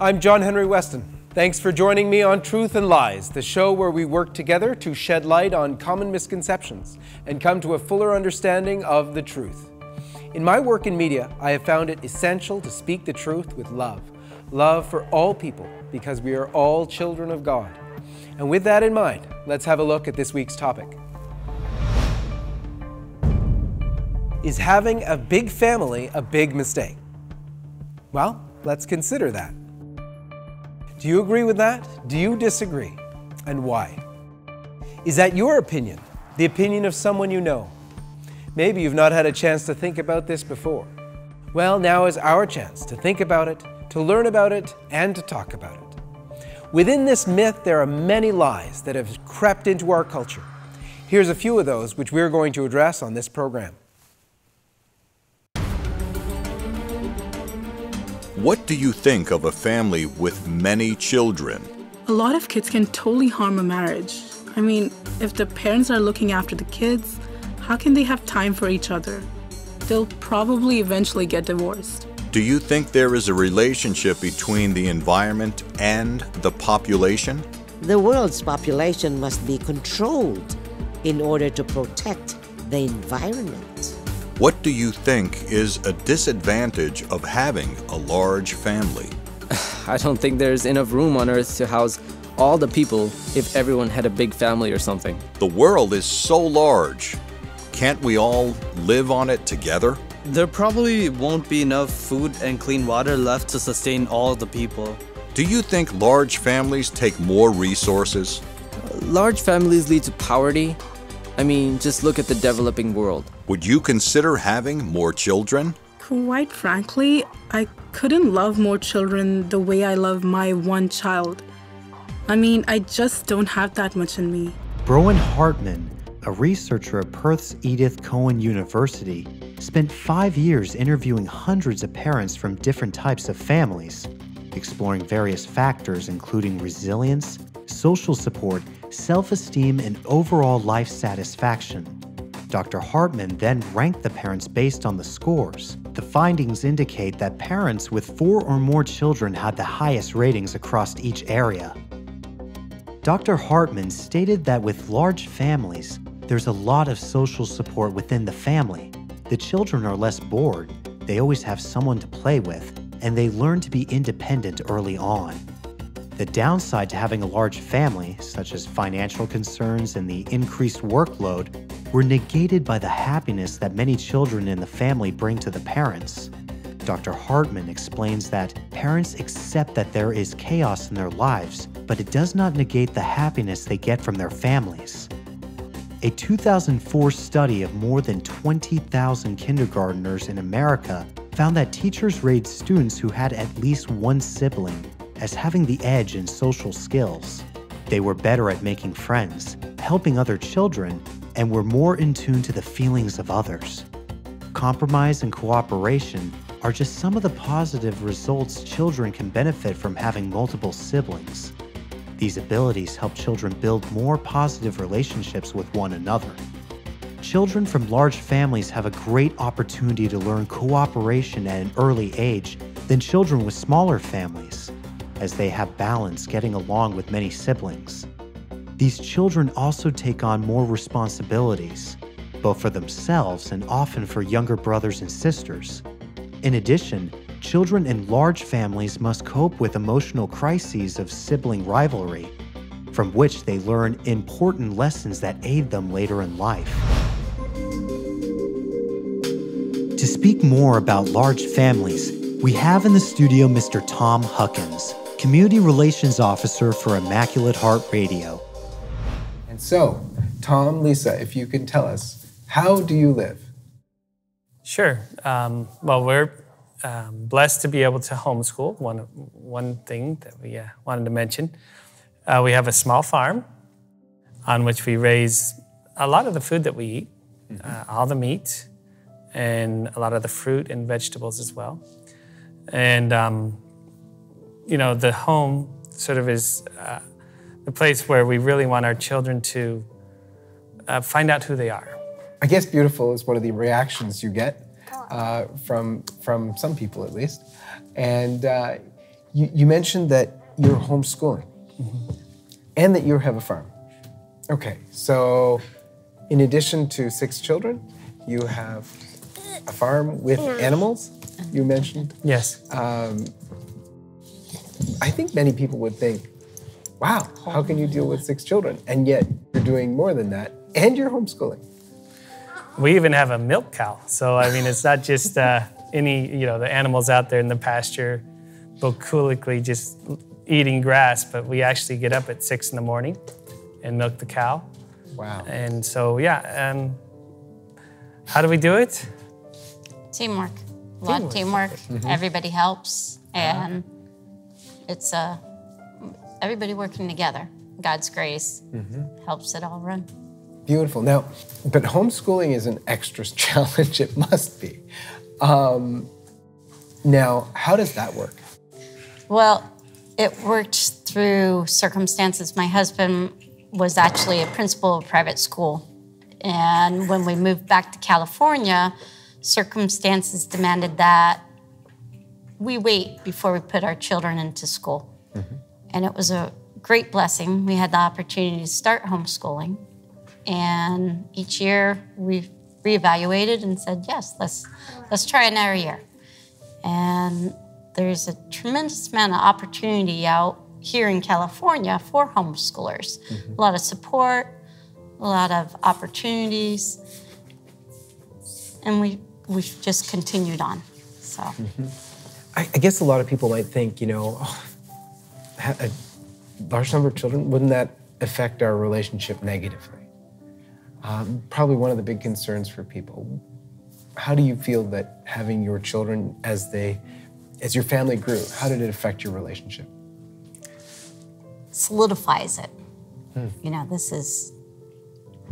I'm John Henry Westen. Thanks for joining me on Truth and Lies, the show where we work together to shed light on common misconceptions and come to a fuller understanding of the truth. In my work in media, I have found it essential to speak the truth with love. Love for all people, because we are all children of God. And with that in mind, let's have a look at this week's topic. Is having a big family a big mistake? Well, let's consider that. Do you agree with that? Do you disagree? And why? Is that your opinion? The opinion of someone you know? Maybe you've not had a chance to think about this before. Well, now is our chance to think about it, to learn about it, and to talk about it. Within this myth, there are many lies that have crept into our culture. Here's a few of those which we're going to address on this program. What do you think of a family with many children? A lot of kids can totally harm a marriage. I mean, if the parents are looking after the kids, how can they have time for each other? They'll probably eventually get divorced. Do you think there is a relationship between the environment and the population? The world's population must be controlled in order to protect the environment. What do you think is a disadvantage of having a large family? I don't think there's enough room on Earth to house all the people if everyone had a big family or something. The world is so large. Can't we all live on it together? There probably won't be enough food and clean water left to sustain all the people. Do you think large families take more resources? Large families lead to poverty. I mean, just look at the developing world. Would you consider having more children? Quite frankly, I couldn't love more children the way I love my one child. I mean, I just don't have that much in me. Browen Hartman, a researcher at Perth's Edith Cowan University, spent 5 years interviewing hundreds of parents from different types of families, exploring various factors including resilience, social support, self-esteem, and overall life satisfaction. Dr. Hartman then ranked the parents based on the scores. The findings indicate that parents with 4 or more children had the highest ratings across each area. Dr. Hartman stated that with large families, there's a lot of social support within the family. The children are less bored, they always have someone to play with, and they learn to be independent early on. The downside to having a large family, such as financial concerns and the increased workload, were negated by the happiness that many children in the family bring to the parents. Dr. Hartman explains that parents accept that there is chaos in their lives, but it does not negate the happiness they get from their families. A 2004 study of more than 20,000 kindergarteners in America found that teachers rated students who had at least one sibling as having the edge in social skills. They were better at making friends, helping other children, and were more in tune to the feelings of others. Compromise and cooperation are just some of the positive results children can benefit from having multiple siblings. These abilities help children build more positive relationships with one another. Children from large families have a great opportunity to learn cooperation at an early age than children with smaller families, as they have balance getting along with many siblings. These children also take on more responsibilities, both for themselves and often for younger brothers and sisters. In addition, children in large families must cope with emotional crises of sibling rivalry, from which they learn important lessons that aid them later in life. To speak more about large families, we have in the studio Mr. Tom Huckins, Community Relations Officer for Immaculate Heart Radio. And so, Tom, Lisa, if you can tell us, how do you live? Sure. Well, we're blessed to be able to homeschool. One thing that we wanted to mention. We have a small farm on which we raise a lot of the food that we eat, all the meat, and a lot of the fruit and vegetables as well. And, you know, the home sort of is the place where we really want our children to find out who they are. I guess beautiful is one of the reactions you get from some people at least. And You mentioned that you're homeschooling and that you have a farm. Okay, so in addition to 6 children, you have a farm with animals, you mentioned. Yes. I think many people would think, wow, how can you deal with 6 children? And yet you're doing more than that, and you're homeschooling. We even have a milk cow. So, I mean, it's not just the animals out there in the pasture bucolically just eating grass, but we actually get up at 6 in the morning and milk the cow. Wow. And so, how do we do it? Teamwork. A lot of teamwork. Everybody helps. And it's everybody working together. God's grace helps it all run. Beautiful. Now, but homeschooling is an extra challenge. It must be. Now, how does that work? Well, it worked through circumstances. My husband was actually a principal of a private school. And when we moved back to California, circumstances demanded that we wait before we put our children into school. And it was a great blessing. We had the opportunity to start homeschooling. And each year we reevaluated and said, yes, let's try another year. And there's a tremendous amount of opportunity out here in California for homeschoolers. A lot of support, a lot of opportunities, and we've just continued on. So, I guess a lot of people might think, a large number of children, wouldn't that affect our relationship negatively? Probably one of the big concerns for people. How do you feel that having your children as your family grew, how did it affect your relationship? solidifies it.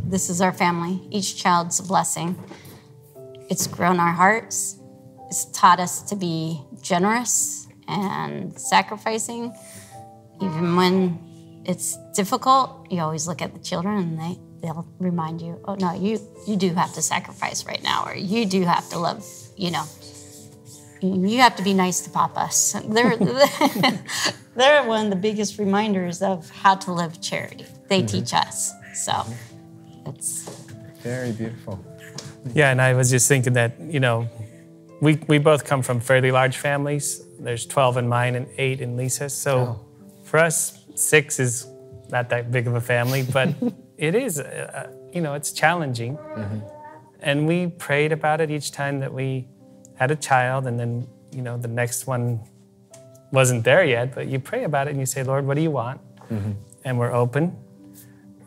This is our family. Each child's a blessing. It's grown our hearts. It's taught us to be generous and sacrificing. Even when it's difficult, you always look at the children and they'll remind you, oh no, you do have to sacrifice right now, or you do have to love, you have to be nice to Papa. They're one of the biggest reminders of how to live charity. They teach us, so it's very beautiful. Yeah, and I was just thinking that, we both come from fairly large families. There's 12 in mine and 8 in Lisa's. So for us, 6 is not that big of a family, but it is, it's challenging. Mm-hmm. And we prayed about it each time that we had a child, and then, the next one wasn't there yet, but you pray about it and you say, Lord, what do you want? Mm-hmm. And we're open.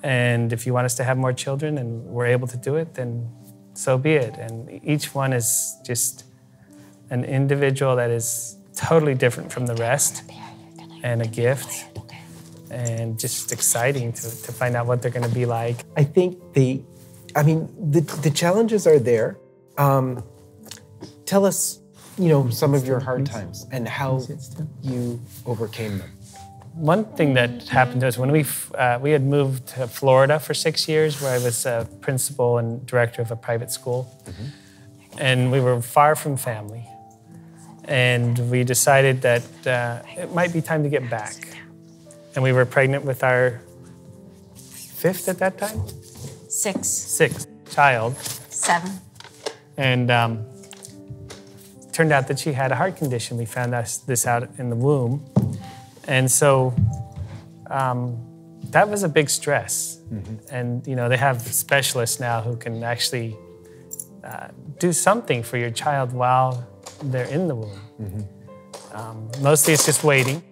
And if you want us to have more children and we're able to do it, then so be it. And each one is just an individual that is totally different from the rest, and a gift, and just exciting to find out what they're going to be like. I think the challenges are there. Tell us, some of your hard times and how you overcame them. One thing that happened to us when we had moved to Florida for 6 years, where I was a principal and director of a private school, and we were far from family. And we decided that it might be time to get back. And we were pregnant with our 5th at that time? 6th child. 7. And turned out that she had a heart condition. We found this out in the womb. And so that was a big stress. Mm-hmm. And, they have specialists now who can actually do something for your child while they're in the womb. Mm-hmm. Mostly it's just waiting.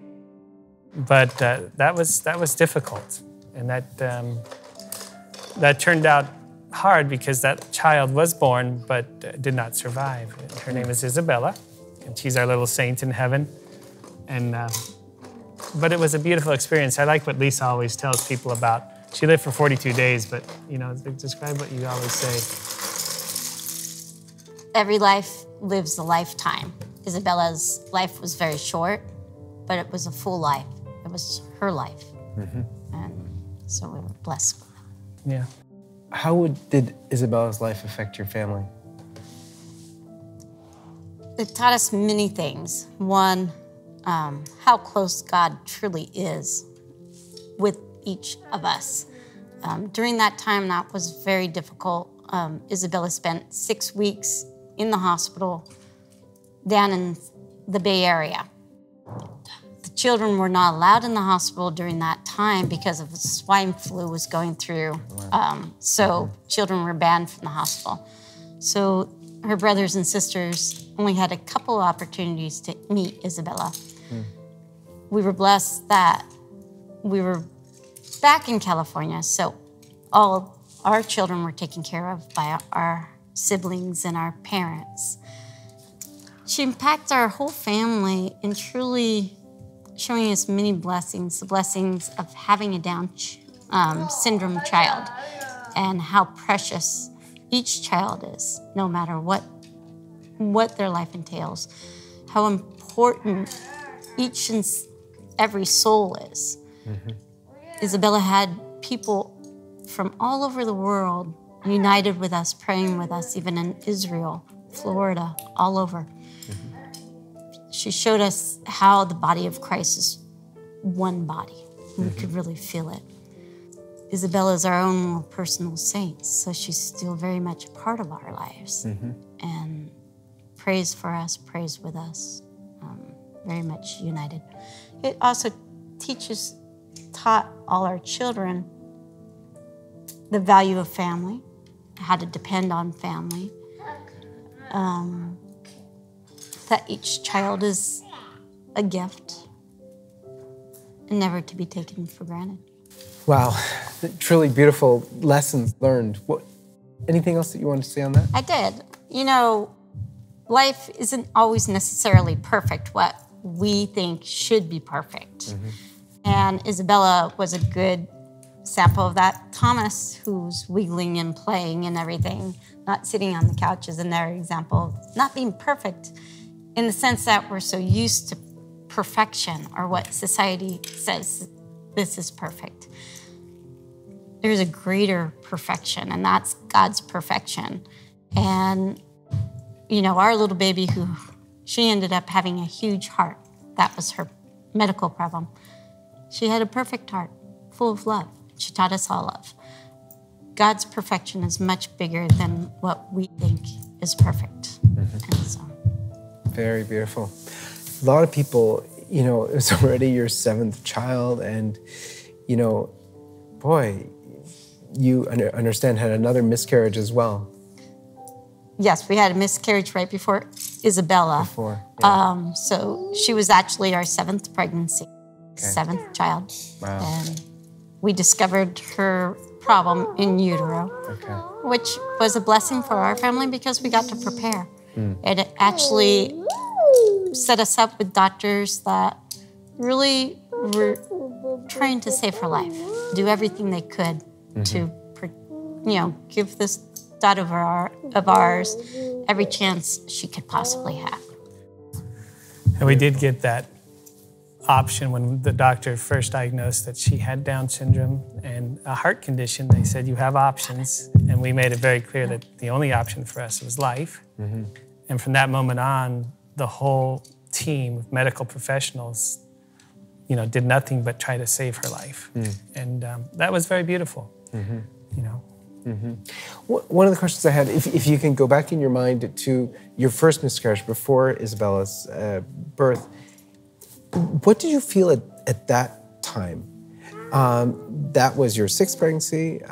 But that was difficult. And that turned out hard because that child was born but did not survive. Her name is Isabella, and she's our little saint in heaven. And but it was a beautiful experience. I like what Lisa always tells people about. She lived for 42 days, but describe what you always say. Every life lives a lifetime. Isabella's life was very short, but it was a full life. It was her life. Mm-hmm. And so we were blessed. Yeah. How did Isabella's life affect your family? It taught us many things. One, how close God truly is with each of us. During that time, that was very difficult. Isabella spent 6 weeks in the hospital down in the Bay Area. The children were not allowed in the hospital during that time because of the swine flu was going through. So children were banned from the hospital. So her brothers and sisters only had a couple of opportunities to meet Isabella. We were blessed that we were back in California, so all our children were taken care of by our siblings and our parents. She impacted our whole family in truly showing us many blessings, the blessings of having a Down syndrome child and how precious each child is, no matter what their life entails, how important each and every soul is. Isabella had people from all over the world united with us, praying with us, even in Israel, Florida, all over. She showed us how the body of Christ is one body. We could really feel it. Isabella is our own more personal saint, so she's still very much a part of our lives. And prays for us, prays with us, very much united. It also taught all our children the value of family, how to depend on family, that each child is a gift and never to be taken for granted. Wow, truly beautiful lessons learned. Anything else that you want to say on that? I did. You know, life isn't always necessarily perfect, what we think should be perfect. And Isabella was a good sample of that. Thomas, who's wiggling and playing and everything, not sitting on the couch, is another example of not being perfect in the sense that we're so used to perfection or what society says this is perfect. There's a greater perfection, and that's God's perfection. And, you know, our little baby she ended up having a huge heart. That was her medical problem. She had a perfect heart, full of love. She taught us all love. God's perfection is much bigger than what we think is perfect. And so. Very beautiful. A lot of people, you know, it was already your 7th child, and, you know, boy, you understand had another miscarriage as well. Yes, we had a miscarriage right before Isabella. So she was actually our 7th pregnancy, 7th child. Wow. And we discovered her problem in utero, which was a blessing for our family because we got to prepare. It actually set us up with doctors that really were trying to save her life, do everything they could to, you know, give this daughter of ours every chance she could possibly have. And we did get that option when the doctor first diagnosed that she had Down syndrome and a heart condition. They said, you have options. And we made it very clear that the only option for us was life. And from that moment on, the whole team of medical professionals, you know, did nothing but try to save her life. And that was very beautiful, you know. One of the questions I had, if you can go back in your mind to your first miscarriage before Isabella's birth, what did you feel at that time? That was your 6th pregnancy.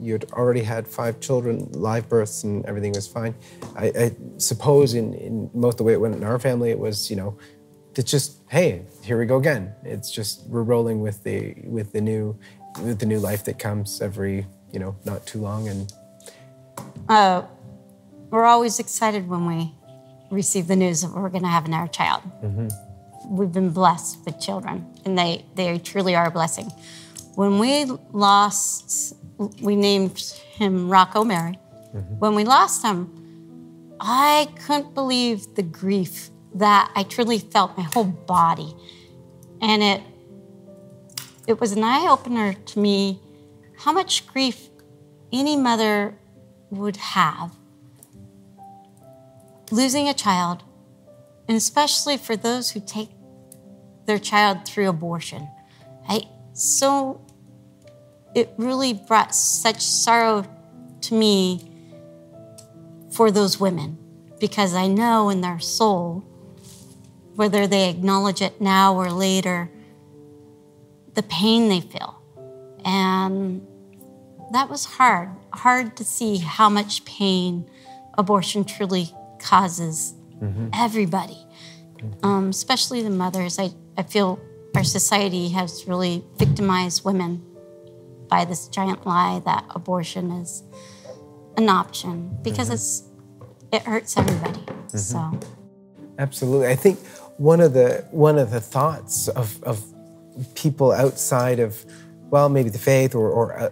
You'd already had 5 children, live births, and everything was fine. I suppose in most the way it went in our family, it was, you know, it's just, hey, here we go again. It's just we're rolling with the new life that comes every, you know, not too long. And we're always excited when we receive the news that we're going to have another child. We've been blessed with children, and they truly are a blessing. When we lost, we named him Rocco Mary. When we lost him, I couldn't believe the grief that I truly felt my whole body. And it was an eye-opener to me how much grief any mother would have losing a child, and especially for those who take their child through abortion. So it really brought such sorrow to me for those women, because I know in their soul, whether they acknowledge it now or later, the pain they feel. And that was hard to see how much pain abortion truly causes everybody, especially the mothers. I feel our society has really victimized women by this giant lie that abortion is an option, because it hurts everybody. So, absolutely. I think one of the thoughts of people outside of, well, maybe the faith or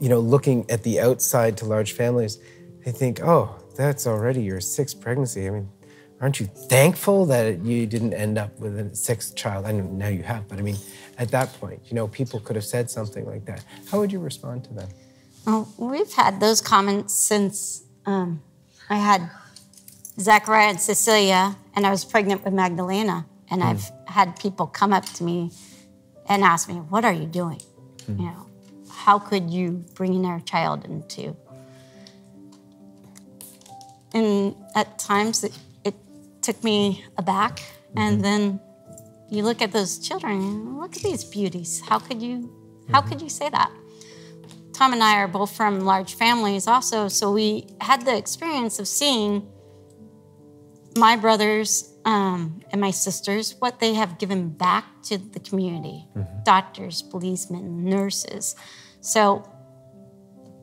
looking at the outside to large families, they think, oh, that's already your 6th pregnancy. I mean, aren't you thankful that you didn't end up with a 6th child? I know now you have, but I mean, at that point, people could have said something like that. How would you respond to them? Well, we've had those comments since I had Zachariah and Cecilia, and I was pregnant with Magdalena. And I've had people come up to me and ask me, what are you doing? How could you bring their child into? And at times it took me aback. And then you look at those children and look at these beauties. How could you say that? Tom and I are both from large families also, so we had the experience of seeing my brothers and my sisters, what they have given back to the community. Doctors, policemen, nurses. So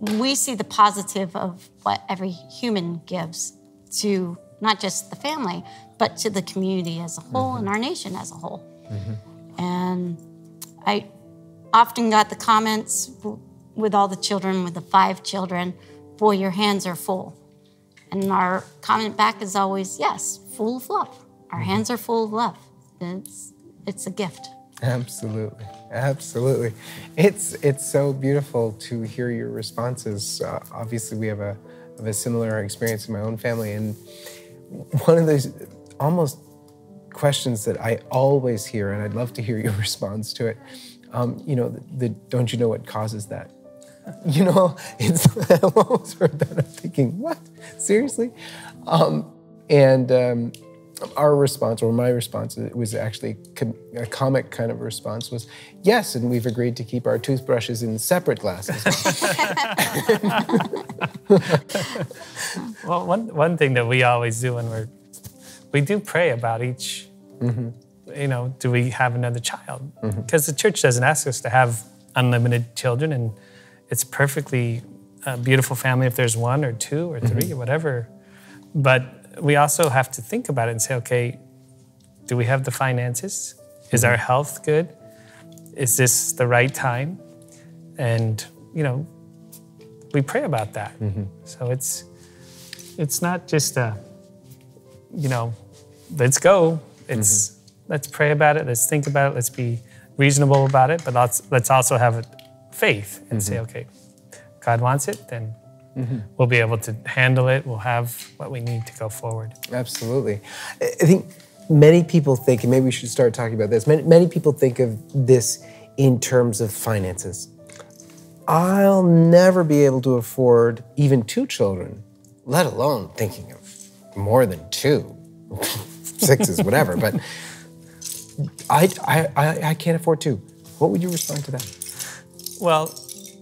we see the positive of what every human gives to not just the family, but to the community as a whole and our nation as a whole. And I often got the comments with all the children, with the 5 children, boy, your hands are full. And our comment back is always, yes, full of love. Our hands are full of love. It's a gift. Absolutely, absolutely. It's so beautiful to hear your responses. Obviously, we have a similar experience in my own family, and one of those almost questions that I always hear, and I'd love to hear your response to it. Don't you know what causes that? I've always heard that. I'm thinking, what? Seriously? Our response, or my response, it was actually a comic kind of response, was yes, and we've agreed to keep our toothbrushes in separate glasses. Well, one thing that we always do when we do pray about each, do we have another child? Because the church doesn't ask us to have unlimited children, and it's perfectly a beautiful family if there's 1 or 2 or 3 or whatever. But we also have to think about it and say, okay, do we have the finances? Is our health good? Is this the right time? And, we pray about that. So it's not just let's go. It's let's pray about it. Let's think about it. Let's be reasonable about it. But let's also have faith and say, okay, God wants it, then we'll be able to handle it. We'll have what we need to go forward. Absolutely. I think many people think, and maybe we should start talking about this, many people think of this in terms of finances. I'll never be able to afford even 2 children, let alone thinking of more than 2. 6 is whatever, but I can't afford 2. What would you respond to that? Well,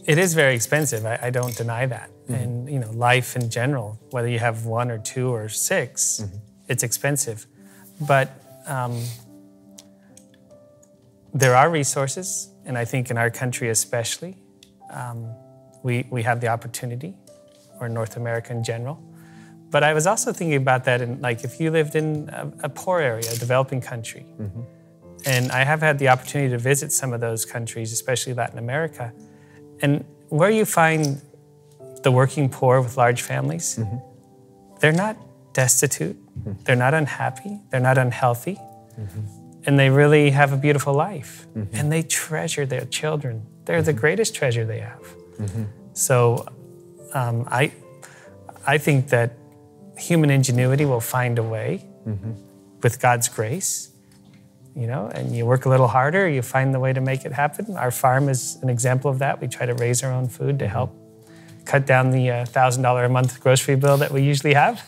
it is very expensive. I don't deny that. And life in general, whether you have 1 or 2 or 6, it's expensive. But there are resources, and I think in our country especially, we have the opportunity, or North America in general. But I was also thinking about that in, if you lived in a poor area, a developing country, and I have had the opportunity to visit some of those countries, especially Latin America, and where you find the working poor with large families, they're not destitute, they're not unhappy, they're not unhealthy, and they really have a beautiful life, and they treasure their children. They're the greatest treasure they have. So I think that human ingenuity will find a way with God's grace you know, and you work a little harder, you find the way to make it happen. Our farm is an example of that. We try to raise our own food to help cut down the $1,000 a month grocery bill that we usually have.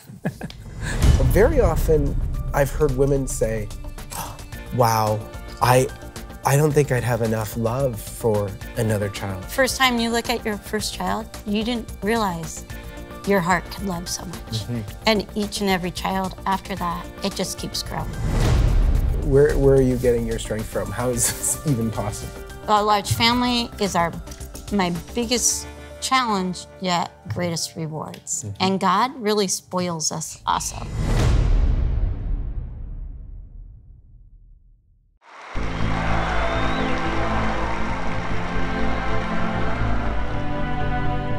Very often, I've heard women say, wow, I don't think I'd have enough love for another child. First time you look at your first child, you didn't realize your heart could love so much. And each and every child after that, it just keeps growing. Where are you getting your strength from? How is this even possible? A large family is my biggest challenge, yet greatest rewards. And God really spoils us also.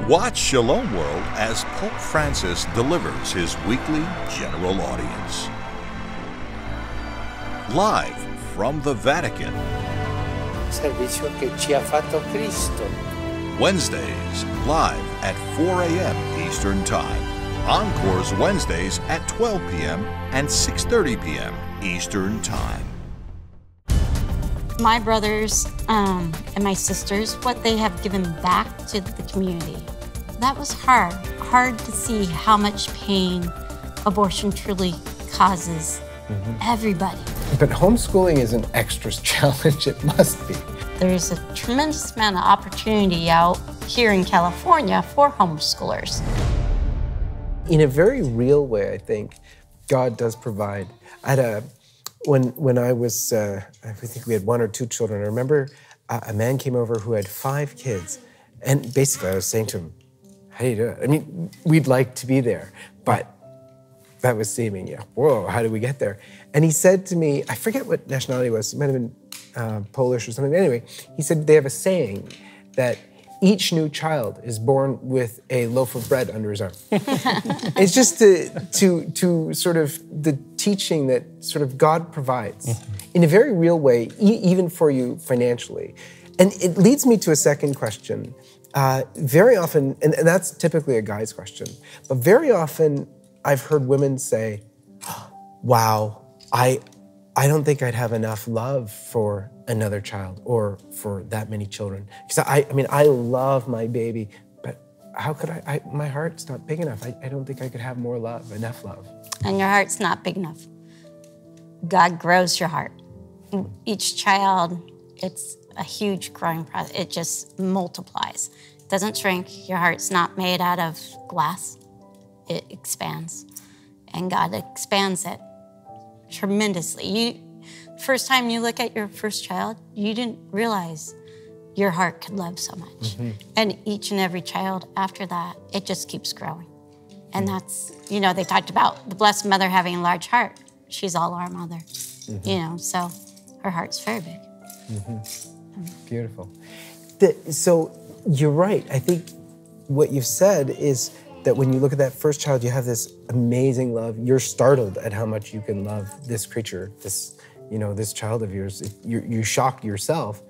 Watch Shalom World as Pope Francis delivers his weekly general audience. Live from the Vatican. Servicio que ci ha fatto Cristo. Wednesdays, live at 4 a.m. Eastern Time. Encores Wednesdays at 12 p.m. and 6:30 p.m. Eastern Time. My brothers and my sisters, what they have given back to the community, that was hard to see how much pain abortion truly causes everybody. But homeschooling is an extra challenge, it must be. There's a tremendous amount of opportunity out here in California for homeschoolers. In a very real way, I think, God does provide. When I was, I think we had 1 or 2 children, I remember a man came over who had 5 kids. And basically I was saying to him, how do you do it? I mean, we'd like to be there, but that was seeming, whoa, how did we get there? And he said to me, I forget what nationality it was, it might have been Polish or something. Anyway, he said they have a saying that each new child is born with a loaf of bread under his arm. It's just to sort of the teaching that sort of God provides in a very real way, even for you financially. And it leads me to a second question. Very often, and that's typically a guy's question, but very often I've heard women say, wow, I don't think I'd have enough love for another child or for that many children. Because I mean, I love my baby, but how could my heart's not big enough. I don't think I could have more love, enough love. And your heart's not big enough. God grows your heart. Each child, it's a huge growing process. It just multiplies. It doesn't shrink. Your heart's not made out of glass. It expands. And God expands it tremendously. First time you look at your first child, you didn't realize your heart could love so much. And each and every child after that, it just keeps growing. And that's, you know, they talked about the Blessed Mother having a large heart. She's all our mother, you know, so her heart's very big. Beautiful. So you're right. I think what you've said is that when you look at that first child, you have this amazing love. You're startled at how much you can love this creature, this, you know, this child of yours. You shock yourself.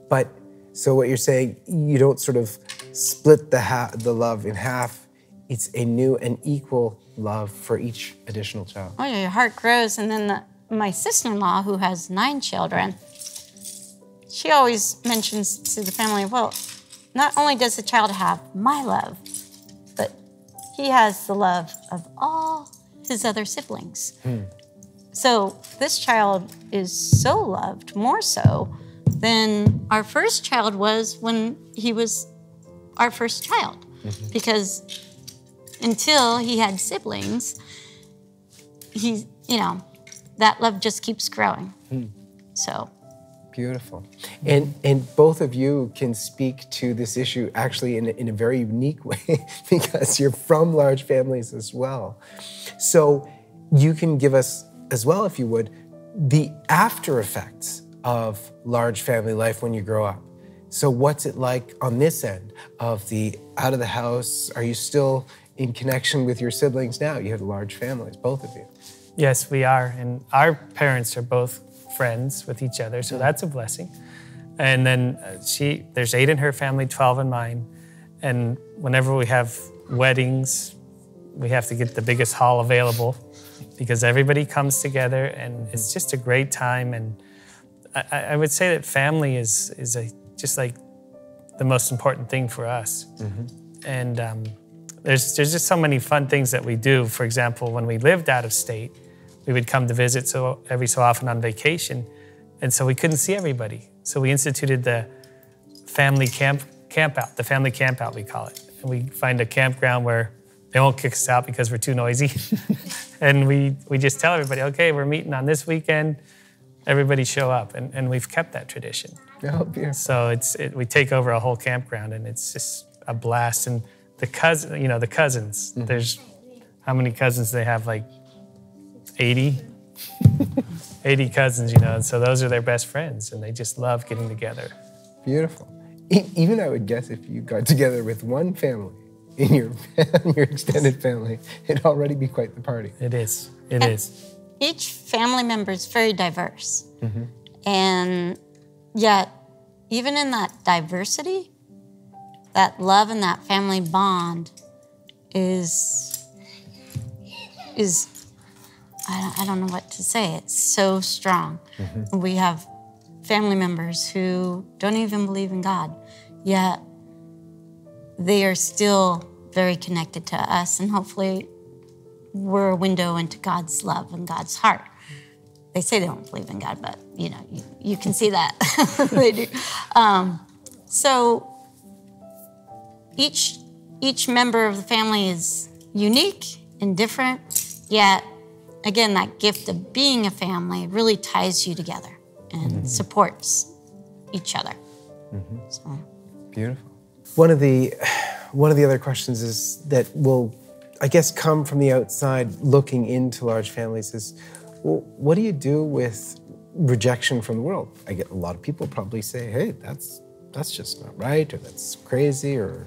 But so what you're saying, you don't sort of split the love in half. It's a new and equal love for each additional child. Oh yeah, your heart grows. And then my sister-in-law, who has 9 children, she always mentions to the family, well, not only does the child have my love, but he has the love of all his other siblings. So this child is so loved, more so than our first child was when he was our first child. Because until he had siblings, you know, that love just keeps growing. So. Beautiful. And both of you can speak to this issue actually in a very unique way because you're from large families as well. So you can give us as well, if you would, the after effects of large family life when you grow up. So what's it like on this end of the out of the house? Are you still in connection with your siblings now? You have large families, both of you. Yes, we are. And our parents are both friends with each other, so that's a blessing. And then there's 8 in her family, 12 in mine. And whenever we have weddings, we have to get the biggest hall available because everybody comes together and it's just a great time. And I would say that family is just like the most important thing for us. And there's just so many fun things that we do. For example, when we lived out of state, we would come to visit every so often on vacation. And so we couldn't see everybody. So we instituted the family camp out, the family camp out, we call it. And we find a campground where they won't kick us out because we're too noisy. And we just tell everybody, okay, we're meeting on this weekend, everybody show up. And we've kept that tradition. Oh, beautiful. So we take over a whole campground and it's just a blast. And the cousins, there's, how many cousins they have? Like 80? 80 cousins, and so those are their best friends and they just love getting together. Beautiful. Even I would guess if you got together with one family in your extended family, it'd already be quite the party. It is. It is. Each family member is very diverse. And yet, even in that diversity, that love and that family bond is I don't know what to say. It's so strong. We have family members who don't even believe in God, yet they are still very connected to us, and hopefully we're a window into God's love and God's heart. They say they don't believe in God, but you can see that they do. So each member of the family is unique and different, yet again, that gift of being a family really ties you together and supports each other. So. Beautiful. One of the other questions is that will, I guess, come from the outside looking into large families is, well, what do you do with rejection from the world? I get a lot of people probably say, hey, that's just not right, or that's crazy, or,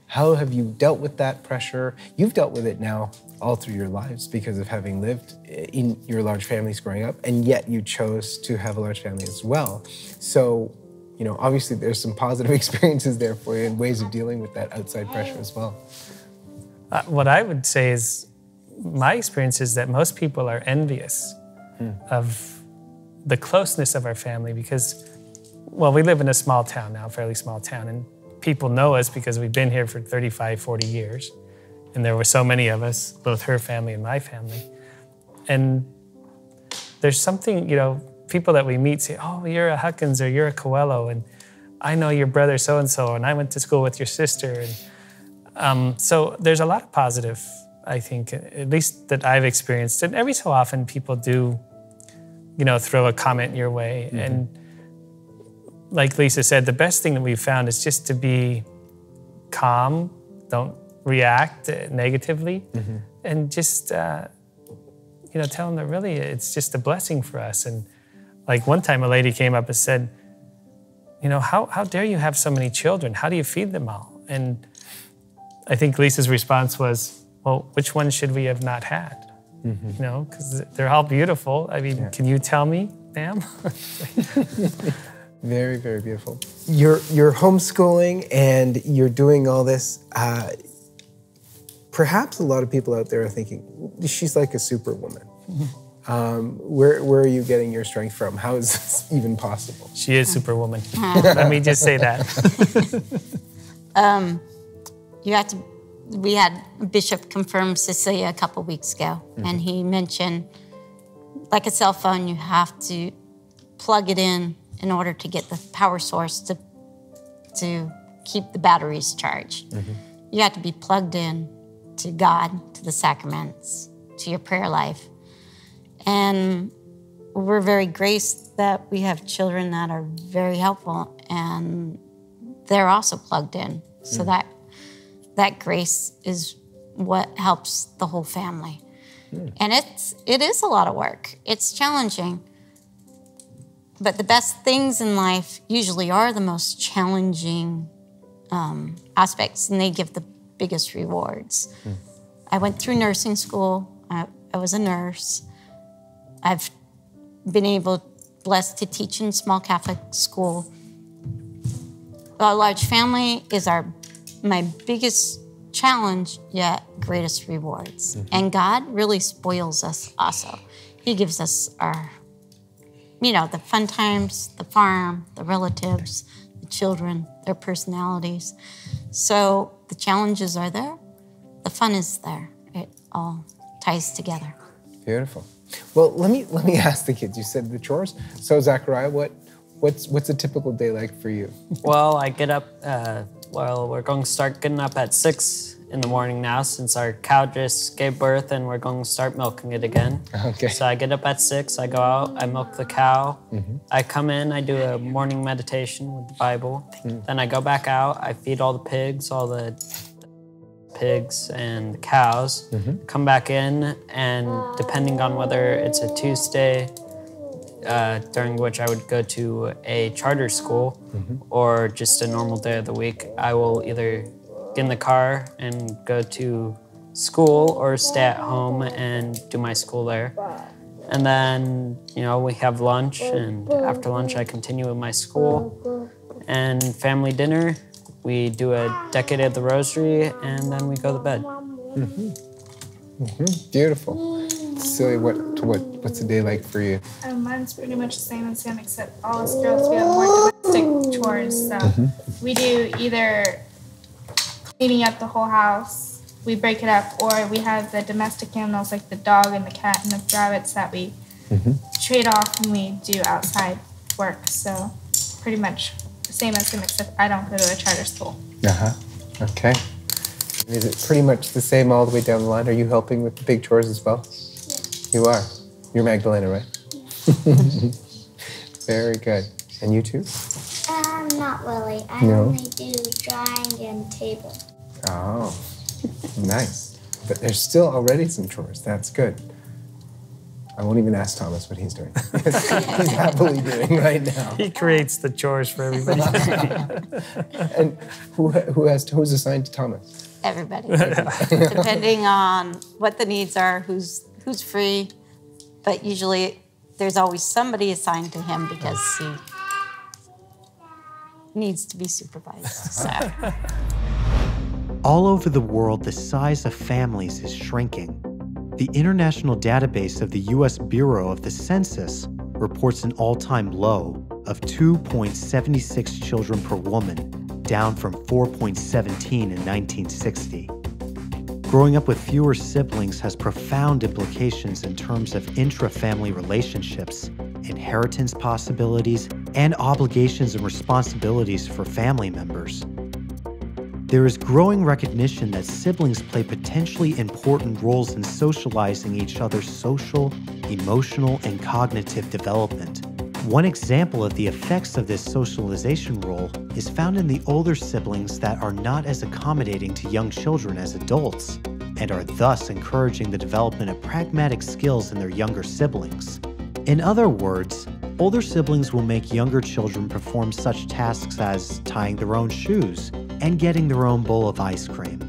how have you dealt with that pressure? You've dealt with it now all through your lives because of having lived in your large families growing up, and yet you chose to have a large family as well. So, obviously there's some positive experiences there for you and ways of dealing with that outside pressure as well. What I would say is, my experience is that most people are envious of the closeness of our family because, well, we live in a small town now, a fairly small town, and people know us because we've been here for 35, 40 years. And there were so many of us, both her family and my family. And there's something, people that we meet say, oh, you're a Huckins or you're a Coelho, and I know your brother so-and-so, and I went to school with your sister. And so there's a lot of positive, I think, at least that I've experienced. And every so often people do, throw a comment your way. And like Lisa said, the best thing that we've found is just to be calm, don't react negatively, and just, tell them that really it's just a blessing for us. And like one time a lady came up and said, how dare you have so many children? How do you feed them all? And I think Lisa's response was, well, which one should we have not had? Because they're all beautiful. I mean, can you tell me, ma'am? Very, very beautiful. You're homeschooling and you're doing all this. Perhaps a lot of people out there are thinking, she's like a superwoman. Where are you getting your strength from? How is this even possible? She is superwoman. Let me just say that. We had a bishop confirm Cecilia a couple weeks ago, and he mentioned, like a cell phone, you have to plug it in order to get the power source to keep the batteries charged. You have to be plugged in to God, to the sacraments, to your prayer life. And we're very graced that we have children that are very helpful, and they're also plugged in. So that grace is what helps the whole family. And it is a lot of work. It's challenging. But the best things in life usually are the most challenging aspects, and they give the biggest rewards. I went through nursing school. I was a nurse. I've been blessed to teach in small Catholic school. A large family is my biggest challenge, yet greatest rewards. And God really spoils us also. He gives us our, the fun times, the farm, the relatives, the children, their personalities. So the challenges are there, the fun is there. It all ties together. Beautiful. Well, let me ask the kids. You said the chores. So Zachariah, what's a typical day like for you? Well, I get up. We're going to start getting up at 6 in the morning now, since our cow just gave birth, and we're going to start milking it again. Okay. So I get up at 6. I go out. I milk the cow. I come in. I do a morning meditation with the Bible. Then I go back out. I feed all the pigs, all the pigs and the cows, come back in, and depending on whether it's a Tuesday, during which I would go to a charter school, or just a normal day of the week, I will either get in the car and go to school or stay at home and do my school there. And then, we have lunch, and after lunch I continue with my school and family dinner. We do a decade of the rosary, and then we go to bed. Beautiful. Silly, what's the day like for you? Mine's pretty much the same as him, except all us girls, we have more domestic chores. So we do either cleaning up the whole house, we break it up, or we have the domestic animals like the dog and the cat and the rabbits that we trade off when we do outside work. So pretty much the same as him, except I don't go to a charter school. Okay. Is it pretty much the same all the way down the line? Are you helping with the big chores as well? Yes. You are. You're Magdalena, right? Very good. And you too? Not really. I only do drawing and table. Oh, nice. But there's still already some chores. That's good. I won't even ask Thomas what he's doing. He's happily doing right now. He creates the chores for everybody. And who's assigned to Thomas? Everybody. Depending on what the needs are, who's free. But usually there's always somebody assigned to him because he needs to be supervised. So. All over the world, the size of families is shrinking. The International Database of the U.S. Bureau of the Census reports an all-time low of 2.76 children per woman, down from 4.17 in 1960. Growing up with fewer siblings has profound implications in terms of intra-family relationships, inheritance possibilities, and obligations and responsibilities for family members. There is growing recognition that siblings play potentially important roles in socializing each other's social, emotional, and cognitive development. One example of the effects of this socialization role is found in the older siblings that are not as accommodating to young children as adults, and are thus encouraging the development of pragmatic skills in their younger siblings. In other words, older siblings will make younger children perform such tasks as tying their own shoes and getting their own bowl of ice cream.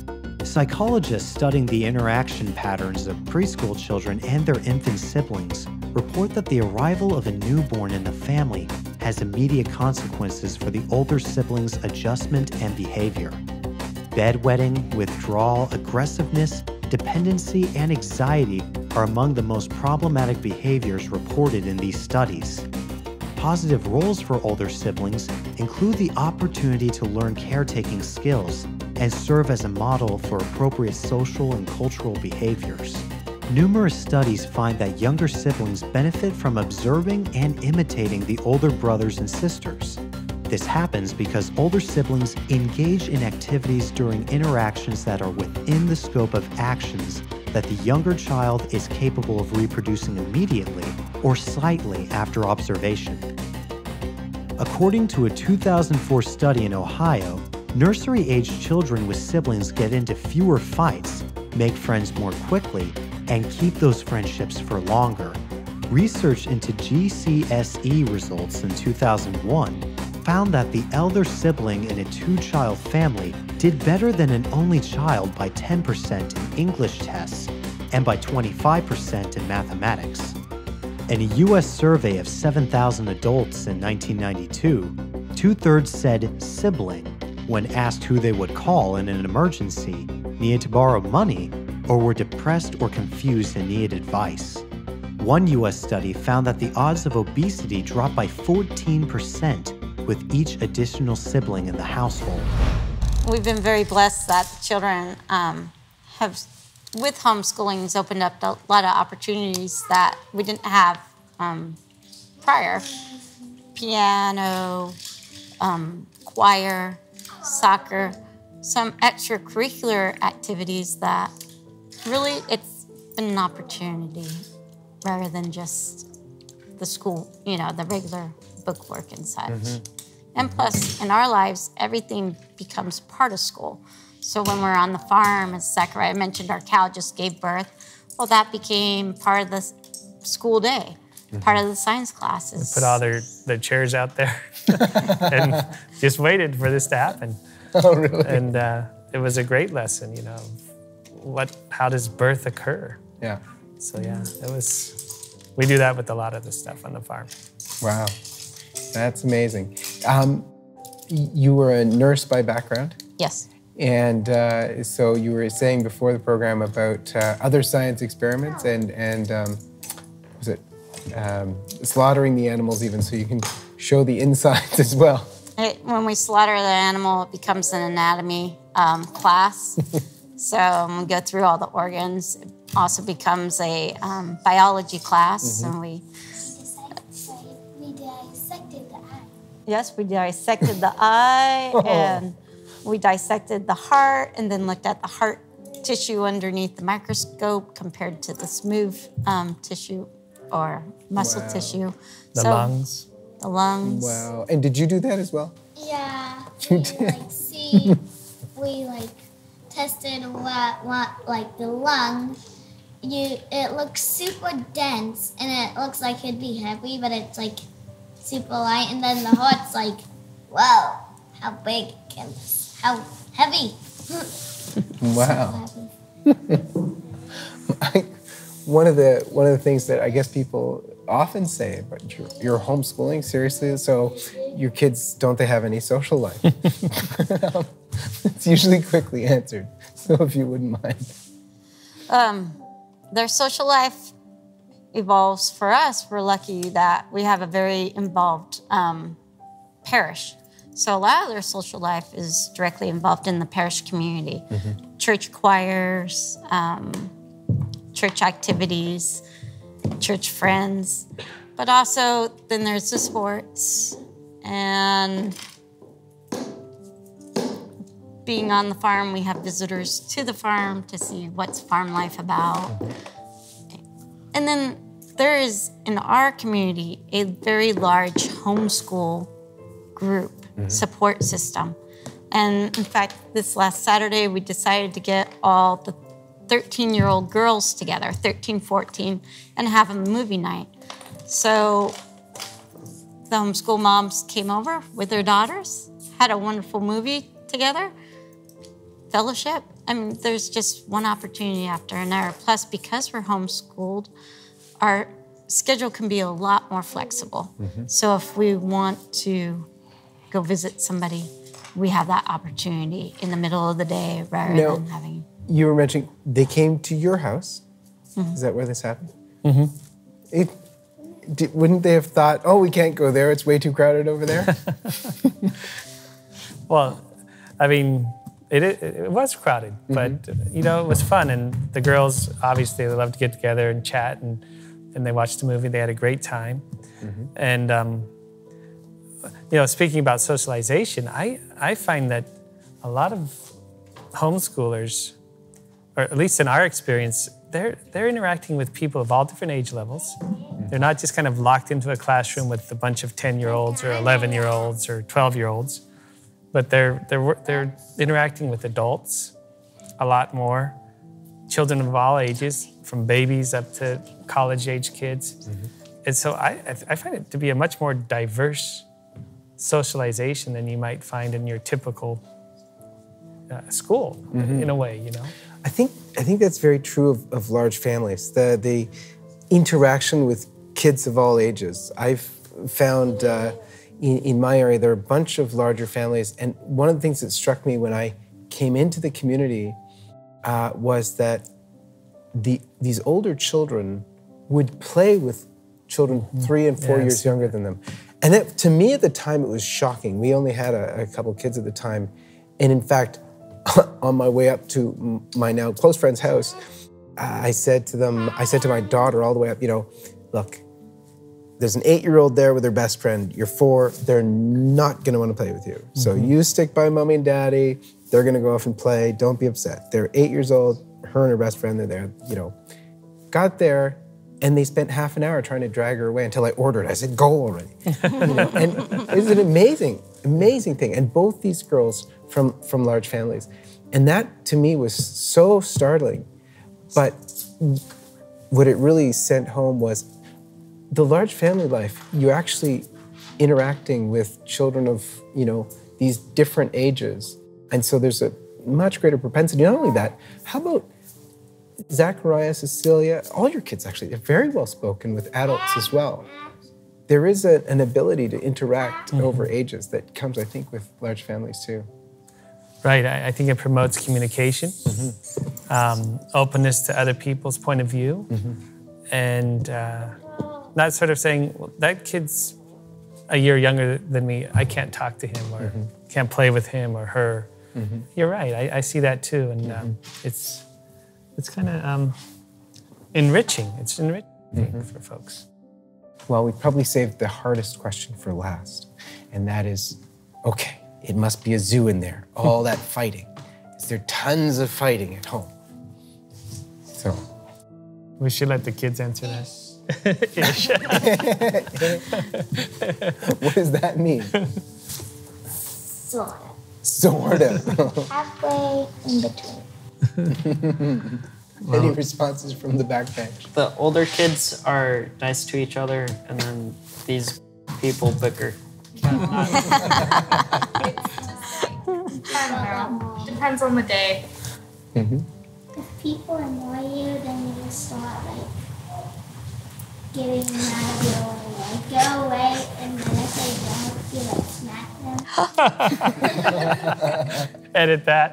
Psychologists studying the interaction patterns of preschool children and their infant siblings report that the arrival of a newborn in the family has immediate consequences for the older siblings' adjustment and behavior. Bedwetting, withdrawal, aggressiveness, dependency, and anxiety are among the most problematic behaviors reported in these studies. Positive roles for older siblings include the opportunity to learn caretaking skills and serve as a model for appropriate social and cultural behaviors. Numerous studies find that younger siblings benefit from observing and imitating the older brothers and sisters. This happens because older siblings engage in activities during interactions that are within the scope of actions that the younger child is capable of reproducing immediately or slightly after observation. According to a 2004 study in Ohio, nursery-aged children with siblings get into fewer fights, make friends more quickly, and keep those friendships for longer. Research into GCSE results in 2001 found that the elder sibling in a two-child family did better than an only child by 10% in English tests and by 25% in mathematics. In a U.S. survey of 7,000 adults in 1992, 2/3 said sibling when asked who they would call in an emergency, needed to borrow money, or were depressed or confused and needed advice. One U.S. study found that the odds of obesity dropped by 14% with each additional sibling in the household. We've been very blessed that the children have, with homeschooling, has opened up a lot of opportunities that we didn't have prior. Piano, choir, soccer, some extracurricular activities that really it's been an opportunity rather than just the school, you know, the regular book work and such. And plus, in our lives, everything becomes part of school. So when we're on the farm, as Zachariah mentioned, our cow just gave birth. Well, that became part of the school day, part of the science classes. Put all their chairs out there and just waited for this to happen. Oh, really? And it was a great lesson, you know, how does birth occur? Yeah. So yeah, we do that with a lot of the stuff on the farm. Wow. That's amazing. You were a nurse by background? Yes. And so you were saying before the program about other science experiments and was it slaughtering the animals even so you can show the insides as well? When we slaughter the animal, it becomes an anatomy class. So when we go through all the organs, it also becomes a biology class, and we dissected the eye. Yes, we dissected the eye, and we dissected the heart, and then looked at the heart tissue underneath the microscope compared to the smooth tissue or muscle tissue. The lungs. The lungs. Wow. And did you do that as well? Yeah. You We did? we tested what the lung. It looks super dense and it looks like it'd be heavy, but it's like super light. And then the heart's like, whoa, how big can this? How heavy? Wow. One of the things that I guess people often say about your homeschooling, seriously, so your kids, don't they have any social life? It's usually quickly answered, so if you wouldn't mind. Their social life evolves for us. We're lucky that we have a very involved parish. So a lot of their social life is directly involved in the parish community. Church choirs, church activities, church friends, but also then there's the sports and being on the farm. We have visitors to the farm to see what's farm life about. And then there is, in our community, a very large homeschool group support system. And in fact, this last Saturday, we decided to get all the 13-year-old girls together, 13, 14, and have a movie night. So the homeschool moms came over with their daughters, had a wonderful movie together, fellowship. I mean, there's just one opportunity after another. Plus, because we're homeschooled, our schedule can be a lot more flexible. So if we want to go visit somebody, we have that opportunity in the middle of the day rather than having... You were mentioning they came to your house. Is that where this happened? Wouldn't they have thought, oh, we can't go there, it's way too crowded over there? Well, I mean, it was crowded, but you know, it was fun. And the girls, obviously, they loved to get together and chat, and they watched the movie. They had a great time. And you know, speaking about socialization, I find that a lot of homeschoolers, or at least in our experience, they're interacting with people of all different age levels. They're not just kind of locked into a classroom with a bunch of 10-year-olds or 11-year-olds or 12-year-olds, but they're interacting with adults a lot more, children of all ages, from babies up to college-age kids. And so I find it to be a much more diverse socialization than you might find in your typical school, in a way, you know? I think that's very true of large families. The interaction with kids of all ages. I've found in my area there are a bunch of larger families, and one of the things that struck me when I came into the community was that these older children would play with children 3 and 4 years younger than them. And to me at the time, it was shocking. We only had a couple kids at the time. And in fact, on my way up to my now close friend's house, I said to my daughter all the way up, look, there's an 8-year-old there with her best friend. You're 4, they're not gonna wanna play with you. So you stick by mommy and daddy, they're gonna go off and play, don't be upset. They're 8 years old, her and her best friend, they're there, Got there, and they spent half an hour trying to drag her away until I ordered. I said, go already. And it's an amazing, amazing thing. And both these girls from large families. And that, to me, was so startling. But what it really sent home was the large family life, you're actually interacting with children of, these different ages. And so there's a much greater propensity. Not only that, how about Zachariah, Cecilia, all your kids actually, they're very well spoken with adults as well. There is an ability to interact over ages that comes, I think, with large families too. Right, I think it promotes communication, openness to other people's point of view, and not sort of saying, well, that kid's a year younger than me, I can't talk to him or can't play with him or her. You're right, I see that too, and it's kind of enriching. It's enriching for folks. Well, we probably saved the hardest question for last, and that is, okay, it must be a zoo in there, all that fighting. Is there tons of fighting at home? So. We should let the kids answer that. What does that mean? Sort of. Sort of. Halfway in between. Any responses from the back bench? The older kids are nice to each other, and then these people bicker. I don't know. Depends on the day. If people annoy you, then you just start getting mad of your way. Go away, and then if they don't, you smack them. Edit that.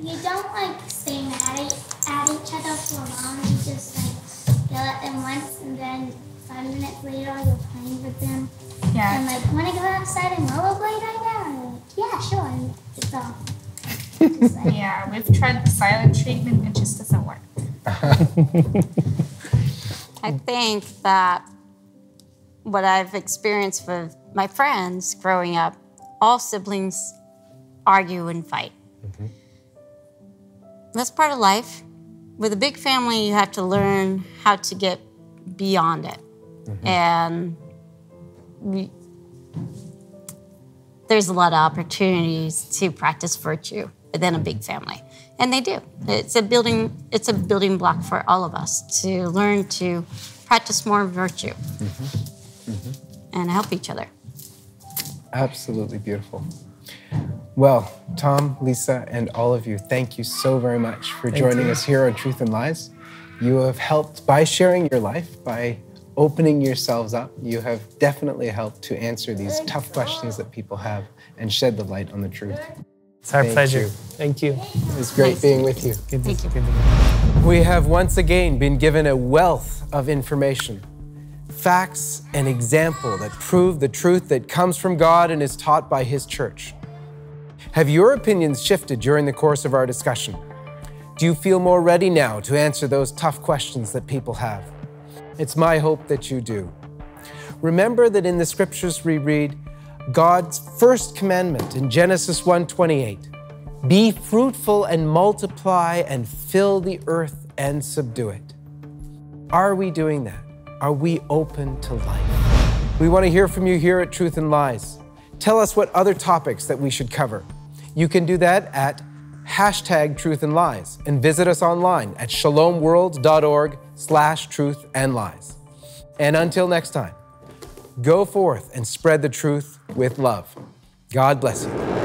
You don't stay mad at each other for long. You just yell at them once, and then 5 minutes later you're playing with them. Yeah. And want to go outside and rollerblade right now? And they're like, yeah, sure. And it's all. Yeah, we've tried the silent treatment. It just doesn't work. I think that what I've experienced with my friends growing up, all siblings argue and fight. That's part of life. With a big family, you have to learn how to get beyond it. And there's a lot of opportunities to practice virtue within a big family. And they do. It's a building block for all of us to learn to practice more virtue and help each other. Absolutely beautiful. Well, Tom, Lisa, and all of you, thank you so very much for joining us here on Truth and Lies. You have helped, by sharing your life, by opening yourselves up, you have definitely helped to answer these tough questions that people have and shed the light on the truth. It's our pleasure. Thank you. It was great being with you. Thank you. We have once again been given a wealth of information, facts and example that prove the truth that comes from God and is taught by His church. Have your opinions shifted during the course of our discussion? Do you feel more ready now to answer those tough questions that people have? It's my hope that you do. Remember that in the scriptures we read God's first commandment in Genesis 1:28, be fruitful and multiply and fill the earth and subdue it. Are we doing that? Are we open to life? We want to hear from you here at Truth and Lies. Tell us what other topics that we should cover. You can do that at #TruthAndLies and visit us online at shalomworld.org/truthandlies. And until next time, go forth and spread the truth with love. God bless you.